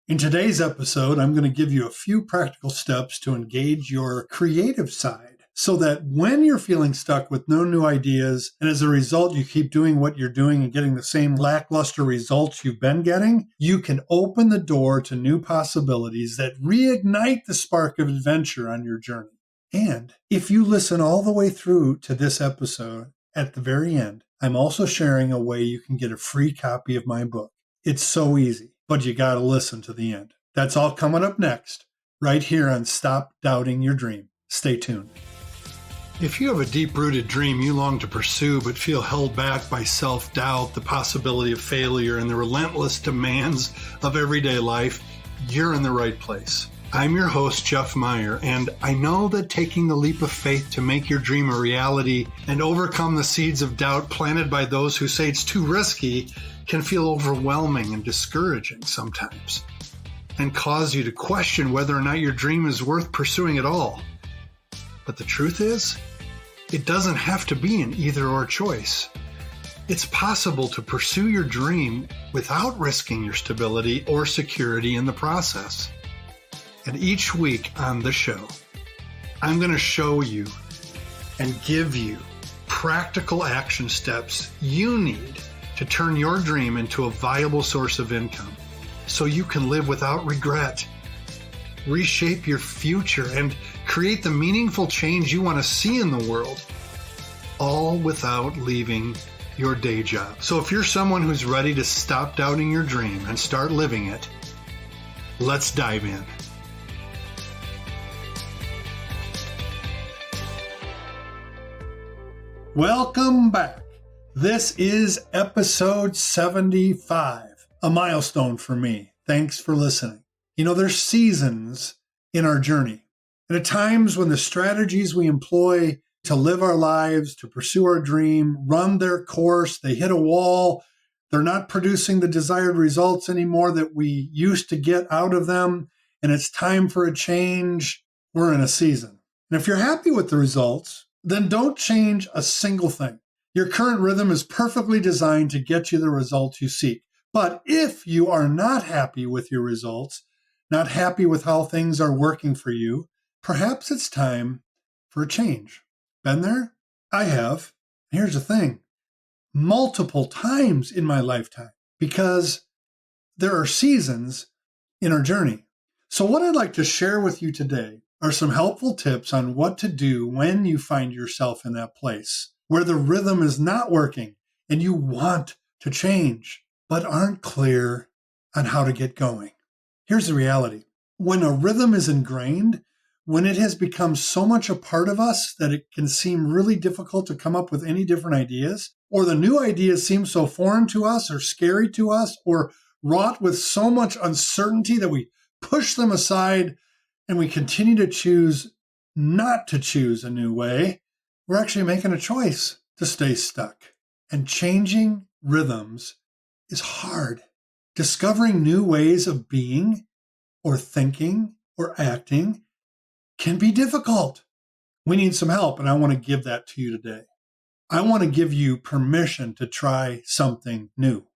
In today's episode, I'm going to give you a few practical steps to engage your creative side so that when you're feeling stuck with no new ideas, and as a result, you keep doing what you're doing and getting the same lackluster results you've been getting, you can open the door to new possibilities that reignite the spark of adventure on your journey. And if you listen all the way through to this episode, at the very end, I'm also sharing a way you can get a free copy of my book. It's so easy, but you got to listen to the end. That's all coming up next, right here on Stop Doubting Your Dream. Stay tuned. If you have a deep-rooted dream you long to pursue but feel held back by self-doubt, the possibility of failure, and the relentless demands of everyday life, you're in the right place. I'm your host, Jeff Meyer, and I know that taking the leap of faith to make your dream a reality and overcome the seeds of doubt planted by those who say it's too risky can feel overwhelming and discouraging sometimes, and cause you to question whether or not your dream is worth pursuing at all. But the truth is, it doesn't have to be an either-or choice. It's possible to pursue your dream without risking your stability or security in the process. And each week on the show, I'm going to show you and give you practical action steps you need to turn your dream into a viable source of income so you can live without regret, reshape your future, and create the meaningful change you want to see in the world, all without leaving your day job. So if you're someone who's ready to stop doubting your dream and start living it, let's dive in. Welcome back. This is episode 75, a milestone for me. Thanks for listening. You know, there's seasons in our journey, and at times when the strategies we employ to live our lives, to pursue our dream, run their course, they hit a wall, they're not producing the desired results anymore that we used to get out of them, and it's time for a change, we're in a season. And if you're happy with the results, then don't change a single thing. Your current rhythm is perfectly designed to get you the results you seek. But if you are not happy with your results, not happy with how things are working for you, perhaps it's time for a change. Been there? I have. Here's the thing. Multiple times in my lifetime, because there are seasons in our journey. So what I'd like to share with you today are some helpful tips on what to do when you find yourself in that place where the rhythm is not working and you want to change, but aren't clear on how to get going. Here's the reality. When a rhythm is ingrained, when it has become so much a part of us that it can seem really difficult to come up with any different ideas, or the new ideas seem so foreign to us or scary to us or wrought with so much uncertainty that we push them aside and we continue to choose not to choose a new way, we're actually making a choice to stay stuck. And changing rhythms is hard. Discovering new ways of being or thinking or acting can be difficult. We need some help, and I want to give that to you today. I want to give you permission to try something new,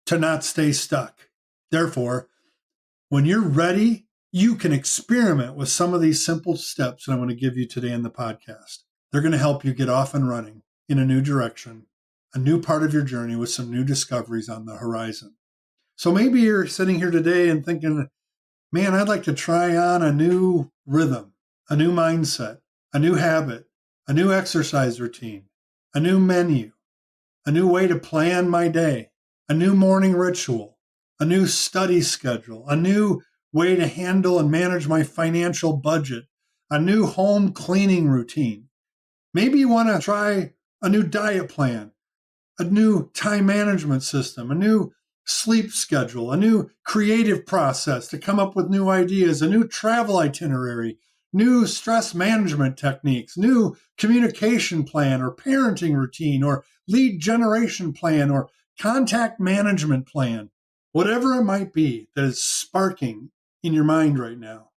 to not stay stuck. Therefore, when you're ready, you can experiment with some of these simple steps that I'm going to give you today in the podcast. They're going to help you get off and running in a new direction, a new part of your journey with some new discoveries on the horizon. So maybe you're sitting here today and thinking, man, I'd like to try on a new rhythm, a new mindset, a new habit, a new exercise routine, a new menu, a new way to plan my day, a new morning ritual, a new study schedule, a new way to handle and manage my financial budget, a new home cleaning routine. Maybe you want to try a new diet plan, a new time management system, a new sleep schedule, a new creative process to come up with new ideas, a new travel itinerary, new stress management techniques, new communication plan or parenting routine or lead generation plan or contact management plan, whatever it might be that is sparking in your mind right now.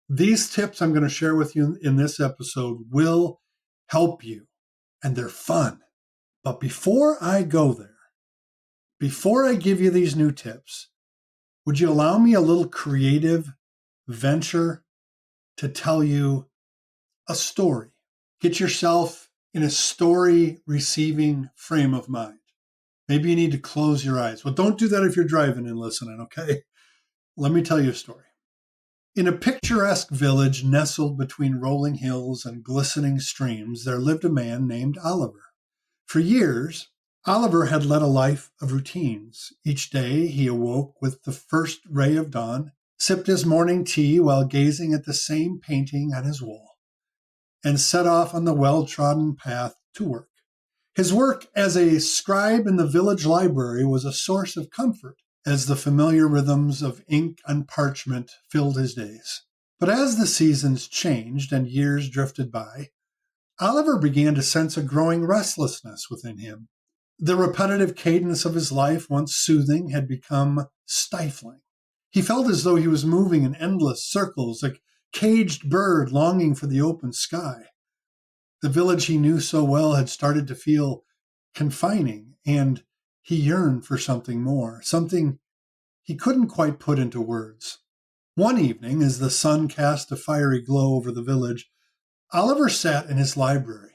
These tips I'm going to share with you in this episode will help you, and they're fun. But before I go there, before I give you these new tips, Would you allow me a little creative venture to tell you a story? Get yourself in a story receiving frame of mind. Maybe you need to close your eyes. Well, don't do that if you're driving and listening, okay? Let me tell you a story. In a picturesque village nestled between rolling hills and glistening streams, there lived a man named Oliver. For years, Oliver had led a life of routines. Each day he awoke with the first ray of dawn, sipped his morning tea while gazing at the same painting on his wall, and set off on the well-trodden path to work. His work as a scribe in the village library was a source of comfort, as the familiar rhythms of ink on parchment filled his days. But as the seasons changed and years drifted by, Oliver began to sense a growing restlessness within him. The repetitive cadence of his life, once soothing, had become stifling. He felt as though he was moving in endless circles, a caged bird longing for the open sky. The village he knew so well had started to feel confining, and he yearned for something more, something he couldn't quite put into words. One evening, as the sun cast a fiery glow over the village, Oliver sat in his library,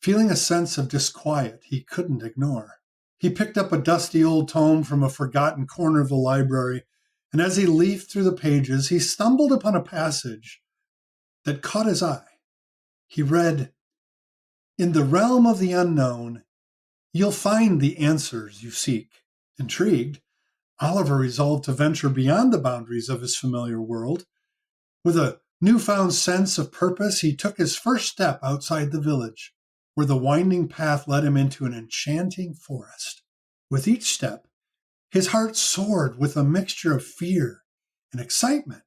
feeling a sense of disquiet he couldn't ignore. He picked up a dusty old tome from a forgotten corner of the library, and as he leafed through the pages, he stumbled upon a passage that caught his eye. He read, "In the realm of the unknown, you'll find the answers you seek." Intrigued, Oliver resolved to venture beyond the boundaries of his familiar world. With a newfound sense of purpose, he took his first step outside the village, where the winding path led him into an enchanting forest. With each step, his heart soared with a mixture of fear and excitement,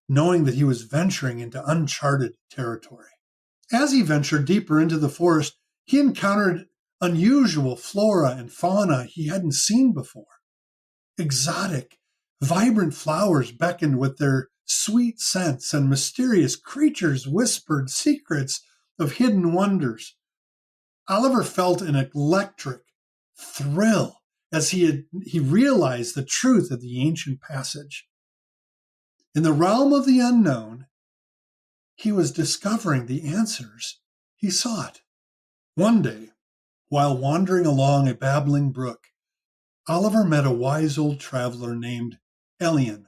knowing that he was venturing into uncharted territory. As he ventured deeper into the forest, he encountered unusual flora and fauna he hadn't seen before. Exotic, vibrant flowers beckoned with their sweet scents, and mysterious creatures whispered secrets of hidden wonders. Oliver felt an electric thrill as he realized the truth of the ancient passage. In the realm of the unknown, he was discovering the answers he sought. One day, while wandering along a babbling brook, Oliver met a wise old traveler named Elian.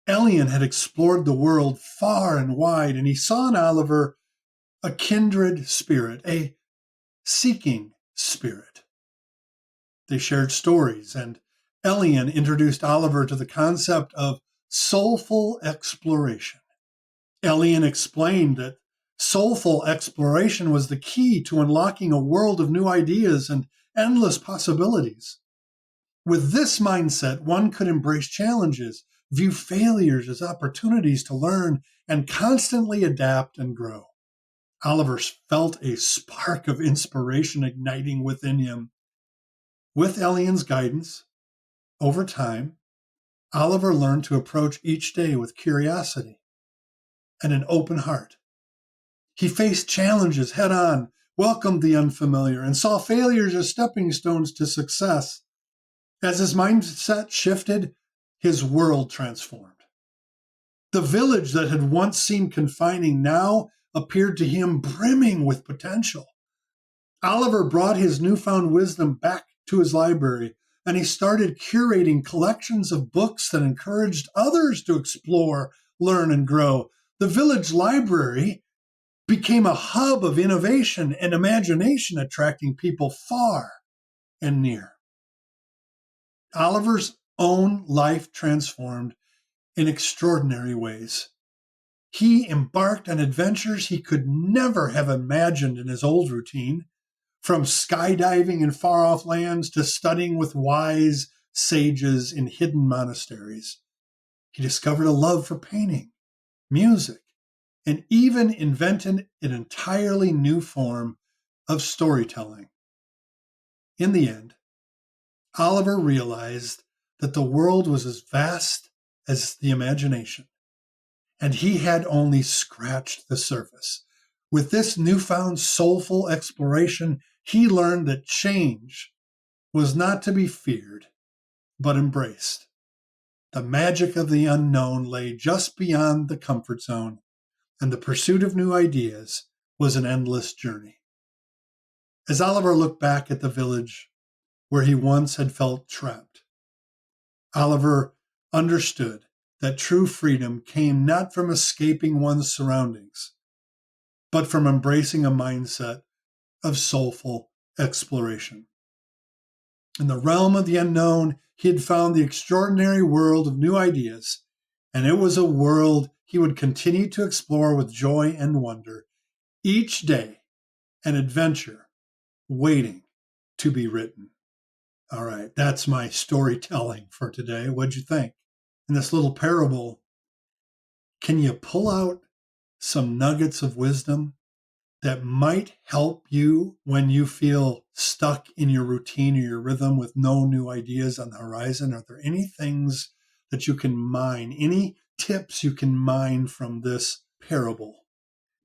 Elian had explored the world far and wide, and he saw in Oliver a kindred spirit, a seeking spirit. They shared stories, and Elian introduced Oliver to the concept of soulful exploration. Elian explained that soulful exploration was the key to unlocking a world of new ideas and endless possibilities. With this mindset, one could embrace challenges, view failures as opportunities to learn, and constantly adapt and grow. Oliver felt a spark of inspiration igniting within him. With Elian's guidance, over time, Oliver learned to approach each day with curiosity and an open heart. He faced challenges head on, welcomed the unfamiliar, and saw failures as stepping stones to success. As his mindset shifted, his world transformed. The village that had once seemed confining now appeared to him brimming with potential. Oliver brought his newfound wisdom back to his library, and he started curating collections of books that encouraged others to explore, learn, and grow. The village library became a hub of innovation and imagination, attracting people far and near. Oliver's own life transformed in extraordinary ways. He embarked on adventures he could never have imagined in his old routine, from skydiving in far-off lands to studying with wise sages in hidden monasteries. He discovered a love for painting, music, and even invented an entirely new form of storytelling. In the end, Oliver realized that the world was as vast as the imagination, and he had only scratched the surface. With this newfound soulful exploration, he learned that change was not to be feared, but embraced. The magic of the unknown lay just beyond the comfort zone, and the pursuit of new ideas was an endless journey. As Oliver looked back at the village where he once had felt trapped, Oliver understood that true freedom came not from escaping one's surroundings, but from embracing a mindset of soulful exploration. In the realm of the unknown, he had found the extraordinary world of new ideas, and it was a world he would continue to explore with joy and wonder, each day an adventure waiting to be written. All right, that's my storytelling for today. What'd you think? In this little parable, can you pull out some nuggets of wisdom that might help you when you feel stuck in your routine or your rhythm with no new ideas on the horizon? Are there any things that you can mine, any tips you can mine from this parable?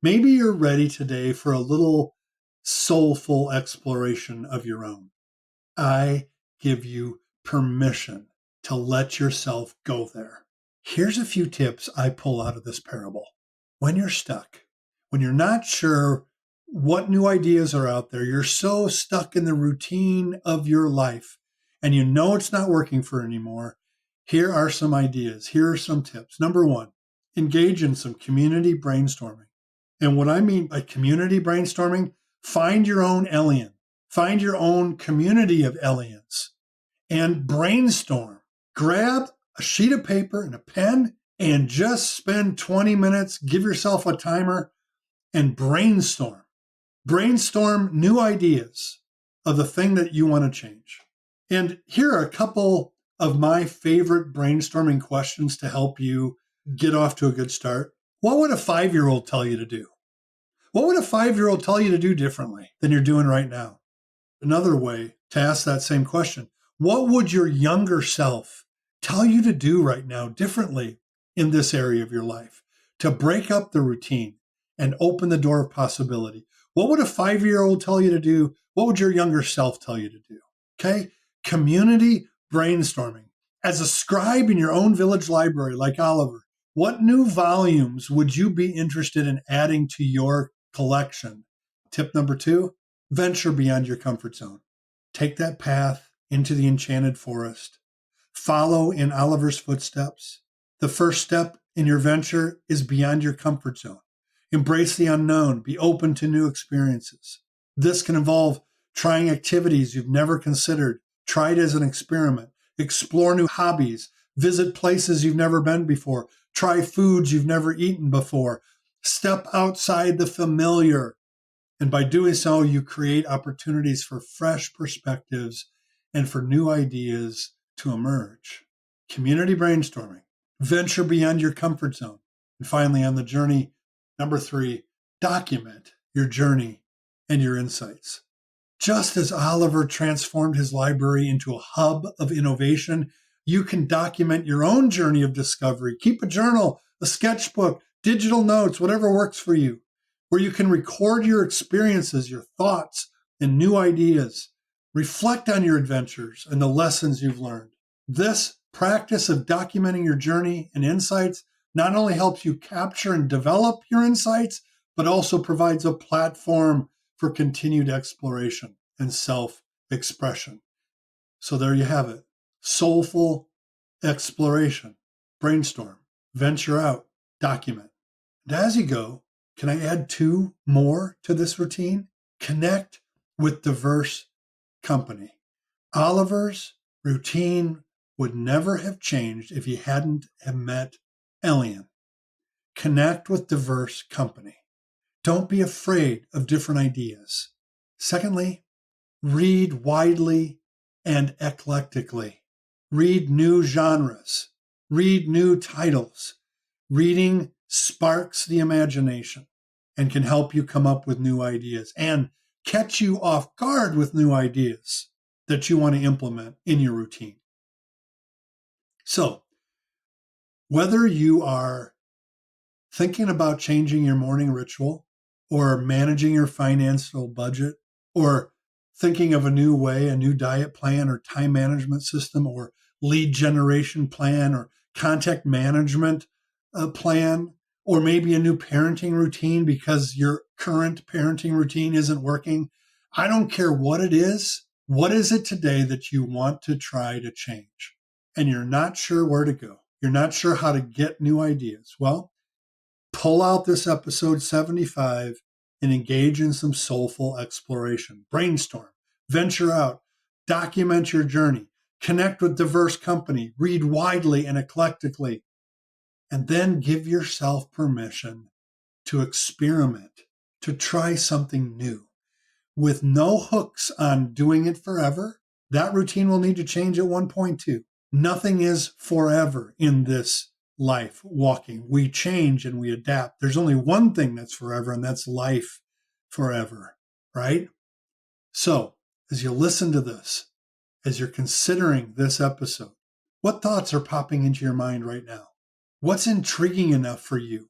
Maybe you're ready today for a little soulful exploration of your own. I give you permission to let yourself go there. Here's a few tips I pull out of this parable. When you're stuck, when you're not sure what new ideas are out there, you're so stuck in the routine of your life and you know it's not working for anymore, here are some ideas. Here are some tips. Number one, engage in some community brainstorming. And what I mean by community brainstorming, find your own alien, find your own community of aliens and brainstorm. Grab a sheet of paper and a pen and just spend 20 minutes, give yourself a timer and brainstorm. Brainstorm new ideas of the thing that you want to change. And here are a couple of my favorite brainstorming questions to help you get off to a good start. What would a 5-year-old tell you to do? What would a 5-year-old tell you to do differently than you're doing right now? Another way to ask that same question, what would your younger self tell you to do right now differently in this area of your life to break up the routine and open the door of possibility? What would a 5-year-old tell you to do? What would your younger self tell you to do? Okay? Community brainstorming. As a scribe in your own village library like Oliver, what new volumes would you be interested in adding to your collection? Tip number 2, venture beyond your comfort zone. Take that path into the enchanted forest. Follow in Oliver's footsteps. The first step in your venture is beyond your comfort zone. Embrace the unknown. Be open to new experiences. This can involve trying activities you've never considered. Try it as an experiment. Explore new hobbies. Visit places you've never been before. Try foods you've never eaten before. Step outside the familiar. And by doing so, you create opportunities for fresh perspectives and for new ideas to emerge. Community brainstorming. Venture beyond your comfort zone. And finally, on the journey, number 3, document your journey and your insights. Just as Oliver transformed his library into a hub of innovation, you can document your own journey of discovery. Keep a journal, a sketchbook, digital notes, whatever works for you, where you can record your experiences, your thoughts, and new ideas. Reflect on your adventures and the lessons you've learned. This practice of documenting your journey and insights not only helps you capture and develop your insights, but also provides a platform for continued exploration and self-expression. So there you have it. Soulful exploration. Brainstorm. Venture out. Document. And as you go, can I add 2 more to this routine? Connect with diverse company. Oliver's routine would never have changed if he hadn't have met Elian. Connect with diverse company. Don't be afraid of different ideas. Secondly, read widely and eclectically. Read new genres. Read new titles. Reading sparks the imagination and can help you come up with new ideas and catch you off guard with new ideas that you want to implement in your routine. So, whether you are thinking about changing your morning ritual or managing your financial budget or thinking of a new way, a new diet plan or time management system or lead generation plan or contact management plan, or maybe a new parenting routine because your current parenting routine isn't working. I don't care what it is. What is it today that you want to try to change? And you're not sure where to go. You're not sure how to get new ideas. Well, pull out this episode 75 and engage in some soulful exploration. Brainstorm, venture out, document your journey, connect with diverse company, read widely and eclectically, and then give yourself permission to experiment, to try something new. With no hooks on doing it forever, that routine will need to change at one point too. Nothing is forever in this life walking. We change and we adapt. There's only one thing that's forever, and that's life forever, right? So, as you listen to this, as you're considering this episode, what thoughts are popping into your mind right now? What's intriguing enough for you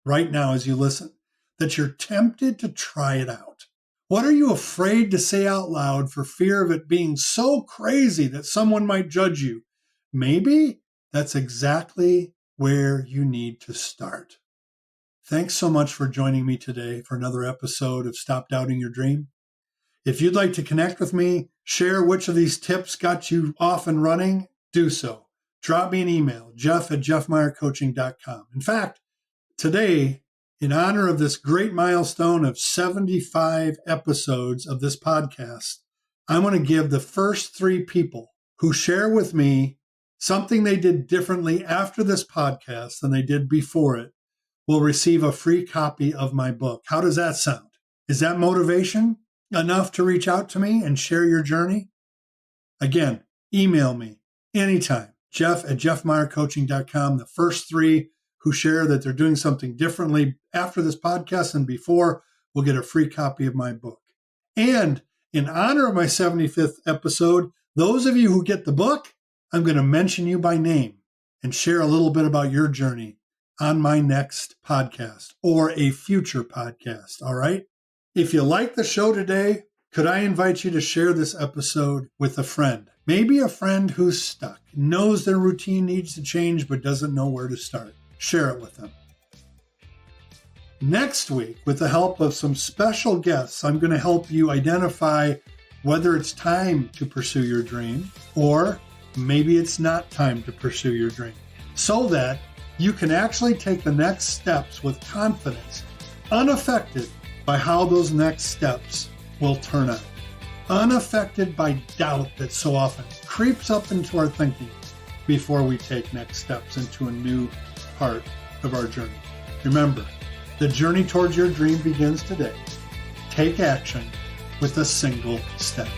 right now as you listen that you're tempted to try it out? What are you afraid to say out loud for fear of it being so crazy that someone might judge you? Maybe that's exactly where you need to start. Thanks so much for joining me today for another episode of Stop Doubting Your Dream. If you'd like to connect with me, share which of these tips got you off and running, do so. Drop me an email, jeff@jeffmeyercoaching.com. In fact, today, in honor of this great milestone of 75 episodes of this podcast, I'm going to give the first 3 people who share with me something they did differently after this podcast than they did before it will receive a free copy of my book. How does that sound? Is that motivation enough to reach out to me and share your journey? Again, email me anytime, jeff@jeffmeyercoaching.com. The first 3 who share that they're doing something differently after this podcast and before will get a free copy of my book. And in honor of my 75th episode, those of you who get the book, I'm going to mention you by name and share a little bit about your journey on my next podcast or a future podcast. All right. If you like the show today, could I invite you to share this episode with a friend? Maybe a friend who's stuck, knows their routine needs to change, but doesn't know where to start. Share it with them. Next week, with the help of some special guests, I'm going to help you identify whether it's time to pursue your dream or maybe it's not time to pursue your dream, so that you can actually take the next steps with confidence, unaffected by how those next steps will turn out, unaffected by doubt that so often creeps up into our thinking before we take next steps into a new part of our journey. Remember, the journey towards your dream begins today. Take action with a single step.